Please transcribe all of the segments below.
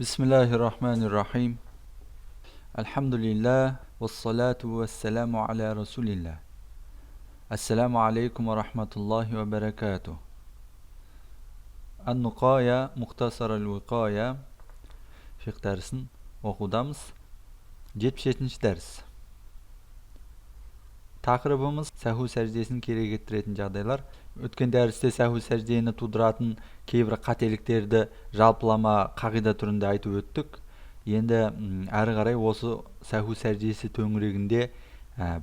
Bismillahirrahmanirrahim. Elhamdülillah ve salatu ve selamu ala Resulillah. Esselamu aleykum ve rahmetullahi ve berekatuh. An-Nukaya Muhtasarul Vikaya fiqh dersin okudamız. 77. ders. Taqribimiz sahhu сәждесін керек ettirетін жағдайлар. Өткен дәрісте сahhu сәждені тудыратын кейбір қателіктерді жалпылама қағида түрінде айтып өттік. Енді әрі қарай осы сahhu сәждесі төңірегінде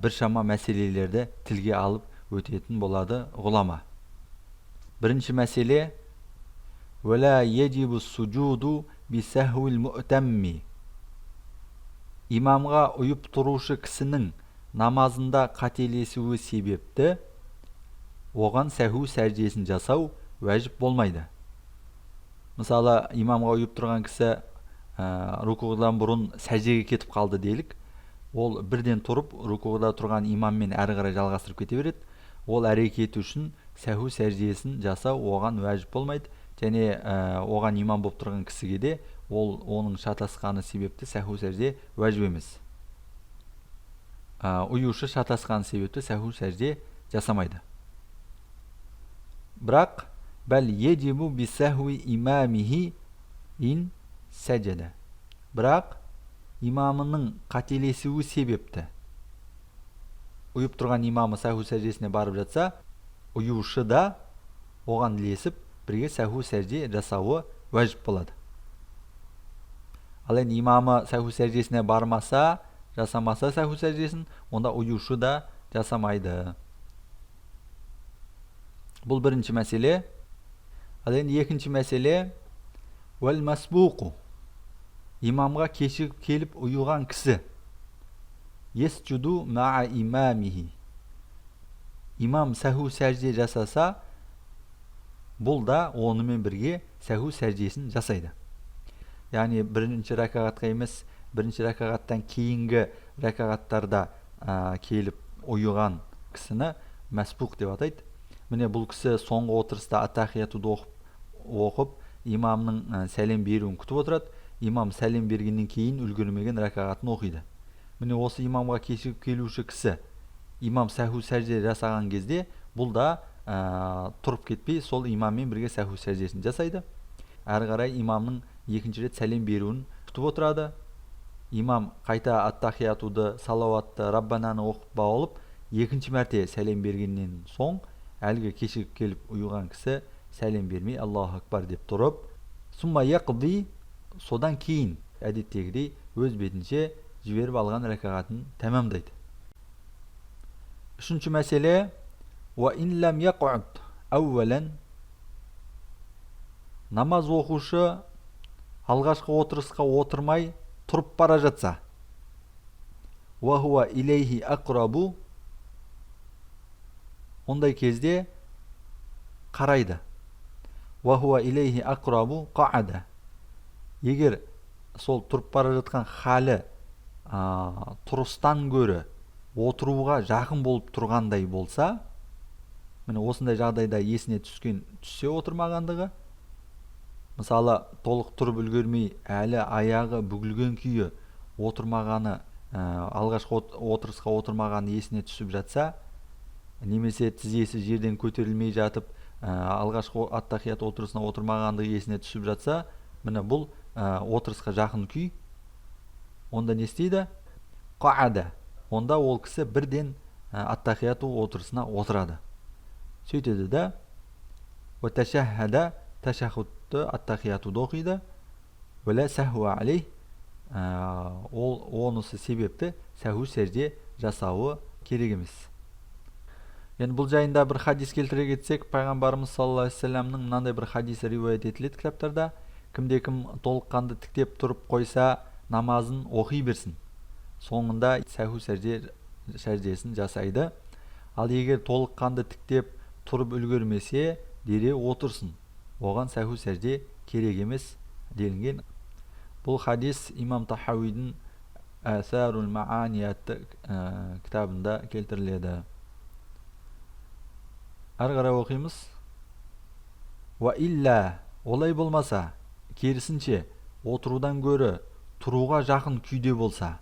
біршама мәселелерді тілге алып өтетін болады ғұлама. Бірінші мәселе: وَلَا يَجِبُ السُّجُودُ بِسَهْوِ الْمُؤْتَمِّ. Имамға ұйып тұрушы кісінің намазында қателесуі себепті оған сәху сәждесін жасау уәжіп болмайды. Мысалы, имамға ұйып тұрған кісі рукуғыдан бұрын сәждеге кетіп қалды делік. Ол бірден тұрып, рукуғыда тұрған имаммен әрі қарай жалғастырып кете береді. Ол әрекеті үшін сәху сәждесін жасау оған уәжіп болмайды. Және оған имам болып тұрған кісіге де оның шатасқаны себепті сәху сәжде уәжіп емес. Ұйушы шатасқан себепті сәху сәжде жасамайды. Бірақ бәл еджибу бисәхуи имамихи ин сәжеді. Бірақ имамының қателесуі себепті ұйып тұрған имамы сәху сәждесіне барып жатса, ұйушы да оған ілесіп бірге сәху сәжде жасауы уәжіп болады. Ал енді имамы сәху сәждесіне бармаса, жасамаса сәху сәждесін, онда ұйушы да жасамайды. Бұл бірінші мәселе. Ал енді екінші мәселе: уәл масбуқу. Имамға кешігіп келіп ұйыған кісі есджуду ма'a имамихи. Имам сәху сәжде жасаса, бұл да онымен бірге сәху сәждесін жасайды. Яғни бірінші рәкағатқа емес, бірінші рәкағаттан кейінгі рәкағаттарда келіп ұйыған кісіні мәсбуқ деп атайды. Міне бұл кісі соңғы отырыста ат-тахиятуды оқып, имамның сәлем беруін күтіп отырады. Имам сәлем бергеннен кейін үлгермеген рәкағатын оқиды. Міне осы имамға кешігіп келуші кісі имам сәху сәжде жасаған кезде, бұл да тұрып кетпей сол имаммен бірге сәху сәждесін жасайды. Әрі қарай имамның екінші рет сәлем беруін күтіп отырады. Имам қайта ат-тахиятуды, салауатты, раббананы оқып баулып, екінші мәрте сәлем бергеннен соң әлгі кешігіп келіп ұйыған кісі сәлем бермей Аллаху акбар деп тұрып, сумма яқди, содан кейін әдеттегідей өз бетінше жіберіп алған рәкағатын тәмамдайды. Үшінші мәселе: ва ин лам яқуд әувәлән. Намаз оқушы алғашқы отырысқа отырмай тұрып бара жатса, ва хуа илейхи ақрабу, ондай кезде қарайды. Ва хуа илейхи ақрабу қаада. Егер сол тұрып бара жатқан халі тұрыстан гөрі отыруға жақын болып тұрғандай болса, міне осындай жағдайда есіне түссе отырмағандығы, мысалы толық тұрып үлгермей әлі аяғы бүгілген күйі отырмағаны, алғашқы отырысқа отырмағаны есіне түсіп жатса, немесе тізесі жерден көтерілмей жатып алғашқы ат-тахият отырысына отырмағандығы есіне түсіп жатса, міне бұл отырысқа жақын күй. Онда не істейді? Қаада. Онда ол кісі бірден ат-тахият отырысына отырады. Сөйтеді да ва ташаххада, ташаххудты, ат-тахиятуды оқиды. Вәлә сәхуа алейх, онысы себепті сәху сәжде жасауы керек емес. Енді бұл жайында бір хадис келтіре кетсек, пайғамбарымыз саллаллаху алейхи вассаламның мынандай бір хадисі риуаят етіледі кітаптарда: кімде-кім толыққанды тіктеп тұрып қойса, намазын оқи берсін, соңында сәху сәждесін жасайды. Ал егер толыққанды тіктеп тұрып үлгермесе, дереу отырсын, оған сәху сәжде керек емес делінген. Бұл хадис имам Тахауидің Асарул Маани атты кітабында келтіріледі. Әрі қарай оқимыз. Ва илля, олай болмаса, керісінше отырудан гөрі тұруға жақын күйде болса,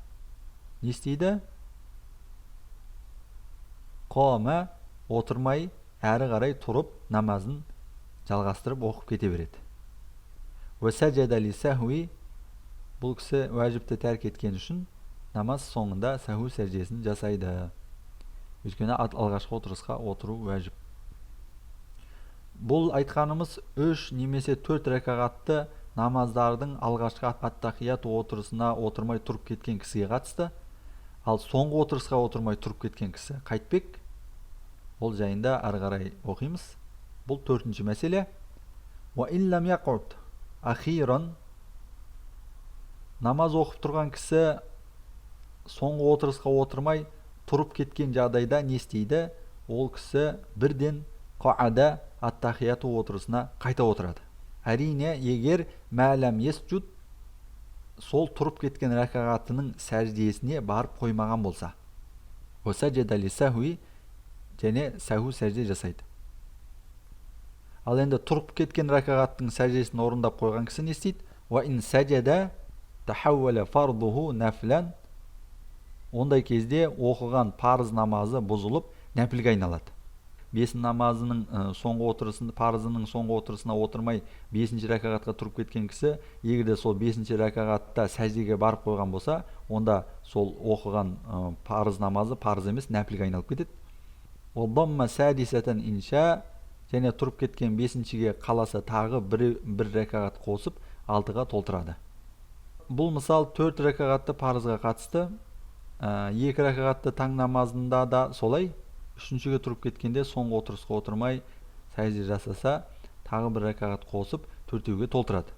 не істейді? Қома, отырмай, әрі қарай тұрып, намазын жалғастырып оқып кете береді. Сәжәдә лисәхуи, бұл кісі уәжіпті тәрк еткен үшін намаз соңында сәху сәждесін жасайды. Өйткені алғашқы отырысқа отыру уәжіп. Бұл айтқанымыз 3 немесе 4 рәкағатты намаздардың алғашқы ат-тахият отырысына отырмай тұрып кеткен кісіге қатысты. Ал соңғы отырысқа отырмай тұрып кеткен кісі қайтпек? Ол жайында ары қарай оқимыз. Бұл 4-ші мәселе. Ва иллам яқуд ахиран, намаз оқып тұрған кісі соңғы отырысқа отырмай тұрып кеткен жағдайда не істейді? Ол кісі бірден қаада ат-тахияту отырысына қайта отырады. Әрине, егер мәләм есджуд, сол тұрып кеткен рәкағатының сәждесіне барып қоймаған болса, сәждә лисәхуи, және сәху сәжде жасайды. Ал енді тұрып кеткен рәкағаттың сәждесін орындап қойған кісі не істейді? Ва ин сәждә тахаввала фардуху нафлан, ондай кезде оқыған парыз намазы бұзылып нәпілге айналады. 5 намазының соңғы отырысында, парызының соңғы отырысына отырмай 5-ші рәкағатқа тұрып кеткен кісі, егерде сол 5-ші рәкағатта сәждеге барып қойған болса, онда сол оқыған парыз намазы парыз емес, нәпілге айналып кетеді. Дамма сәдисәтен инша, және тұрып кеткен 5-шіге қаласа тағы бір рәкағат қосып 6-ға толтырады. Бұл мысал 4 рәкағатты парызға қатысты. 2 рәкағатты таң намазында да солай. 3-шіге тұрып кеткенде соңғы отырысқа отырмай сәжде жасаса, тағы бір рәкағат қосып 4-ге толтырады.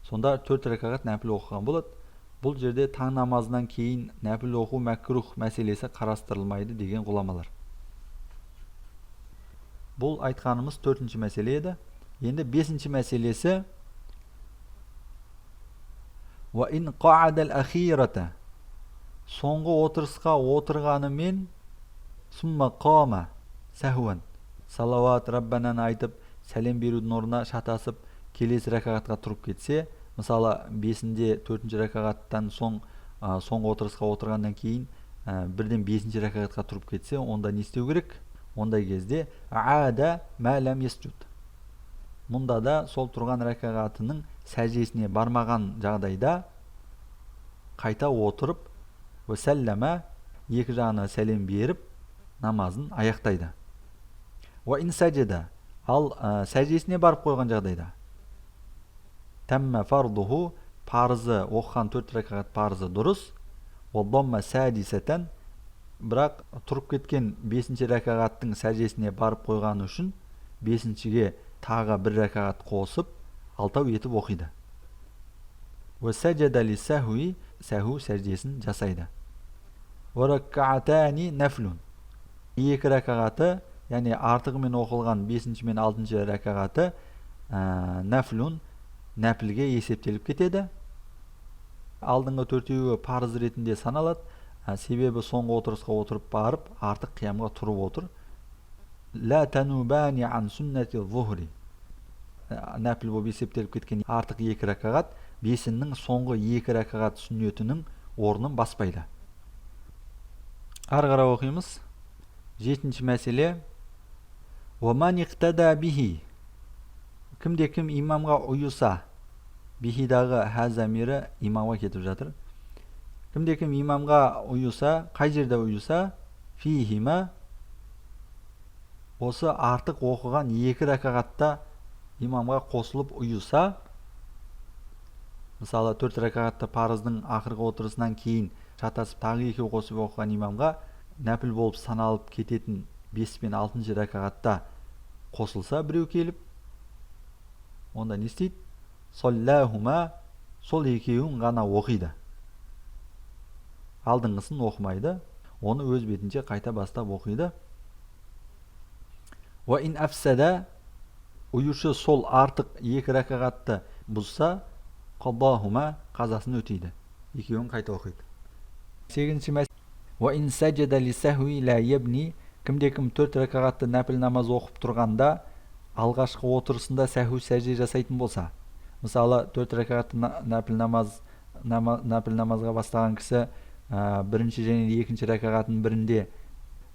Сонда 4 рәкағат нәпіл оқыған болады. Бұл жерде таң намазынан кейін нәпіл оқу мәкрух мәселесі қарастырылмайды деген ғұламалар. Бұл айтқанымыз 4-ші мәселе еді. Енді 5-ші мәселесі ва ин қаадал ахирата, соңғы отырысқа отырғанымен сумма қама сәхуан, салават раббанан айтып сәлем берудің орнына шатасып келесі рәкағатқа тұрып кетсе, мысалы 5-де 4-ші рәкағаттан соңғы отырысқа отырғаннан кейін бірден 5-ші рәкағатқа тұрып кетсе, онда не істеу керек? Ондай кезде аада мәләм есджуд, мұнда да сол тұрған рәкағатының сәждесіне бармаған жағдайда қайта отырып сәлләмә, 2 жағына сәлем беріп намазын аяқтайды. Ва ин сәждә, ал сәждесіне барып қойған жағдайда тәммә фардуху, парызы оқыған 4 рәкағат парызы дұрыс. Ва дамма сәдисәтен, бірақ тұрып кеткен 5-ші рәкағаттың сәждесіне барып қойғаны үшін 5-шіге тағы бір рәкағат қосып 6 етіп оқиды. Ва сәждә лисәхуи, сәху сәждесін жасайды. Ва раккаатани нафлун, 2 рәкағаты, яғни артығымен оқылған 5-ші мен 6-ші рәкағаты нафлун, нәпілге есептеліп кетеді. Алдыңғы 4-еуі парыз ретінде саналады. Себебі соңғы отырысқа отырып барып, артық қиямға тұрып отыр. Ла танубани ан сүннәти зухри, нәпіл болып есептеліп кеткен артық 2 рәкағат 5-нің соңғы 2 рәкағат сүннетінің орнын баспайды. Ары қарай оқимыз. 7-ші мәселе. Ва ман иқтада бихи, кімде кім имамға ұйыса, бихидағы хәзамирі имамға кетіп жатыр. Кімде кім имамға ұйыса, қай жерде ұйыса? Фихима, осы артық оқыған 2 рәкағатта имамға қосылып ұйыса, мысалы 4 рәкағатты парыздың ақырғы отырысынан кейін шатасып тағы 2 қосып оқыған имамға нәпіл болып саналып кететін 5 пен 6-ші рәкағатта қосылса біреу келіп, онда не істейді? Соллахума, сол 2-ін ғана оқиды. Алдыңғысын оқымайды, оны өз бетінше қайта бастап оқиды. Ва ин афсада, ұйышы сол артық 2 рәкағатты бұзса, қадахума, қазасын өтейді. 2-ін қайта оқиды. 8-ші мәселе. Ва ин сәждә лисәхуи ла ябни, кімде кім 4 рәкағатты нәпіл намаз оқып тұрғанда алғашқы отырысында сәху сәжде жасайтын болса, Мысалы 4 ракатты нәпіл намазға бастаған кісі бірінші және екінші ракағаттың бірінде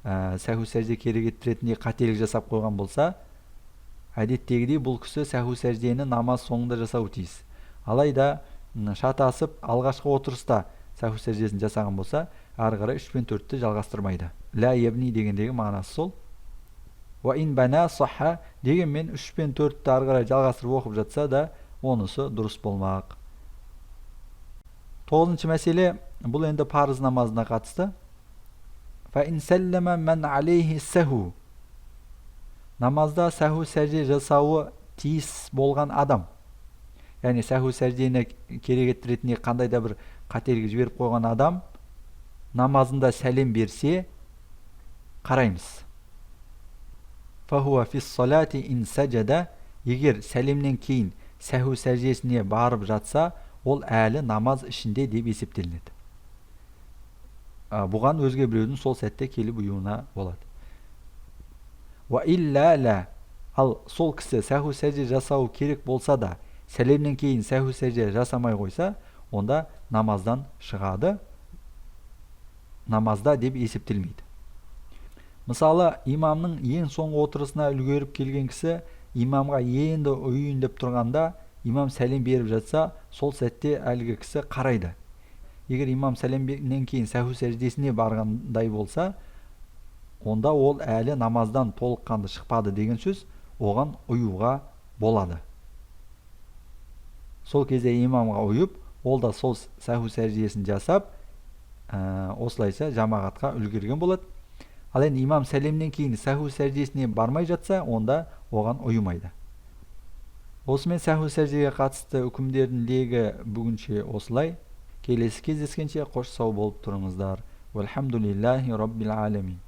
сәху сәжде керек еттіретіндей қателік жасап қойған болса, әдеттегідей бұл кісі сәху сәждені намаз соңында жасауы тиіс. Алайда шатасып алғашқы отырыста сәху сәждесін жасаған болса, ары қарай 3 пен 4-ті жалғастырмайды. Ля ебни дегендегі мағынасы сол. Ва ин бана сахха дегенмен 3 пен 4-ті ары қарай жалғастырып оқып жатса да, онысы дұрыс болмақ. 9-шы мәселе, бұл енді парыз намазына қатысты. Фа ин сәлләмә мән алейхи сәху. Намазда сәху сәжде жасауы тиіс болған адам. Яғни сәху сәждені керек еттіретіндей қандай да бір қателік жіберіп қойған адам намазында сәлем берсе, қараймыз. Фахуа фис салати ин сәжәдә, егер сәлемнен кейін сәху сәждесіне барып жатса, ол әлі намаз ішінде деп есептелінеді. Бұған өзге біреудің сол сәтте келіп ұюына болады. Ва илля ля, ал сол кісі сәху сәжде жасау керек болса да, сәлемнен кейін сәху сәжде жасамай қойса, онда намаздан шығады, намазда деп есептелмейді. Мысалы, имамның ең соңғы отырысына үлгеріп келген кісі имамға енді ұйын деп тұрғанда, имам сәлем беріп жатса, сол сәтте әлгі кісі қарайды. Егер имам сәлемнен кейін сәху сәждесіне барғандай болса, онда ол әлі намаздан толыққанды шықпады деген сөз, оған ұюға болады. Сол кезде имамға ұйып, ол да сол сәху сәждесін жасап, осылайша жамағатқа үлгерген болады. Ал енді имам сәлемнен кейін сәху сәждесіне бармай жатса, онда оған ұйымайды. Осымен сәху сәждеге қатысты үкімдердің легі бүгінше осылай. Келесі кездескенше қош сау болып тұрыңыздар. Вальхамдулиллахи раббил аламин.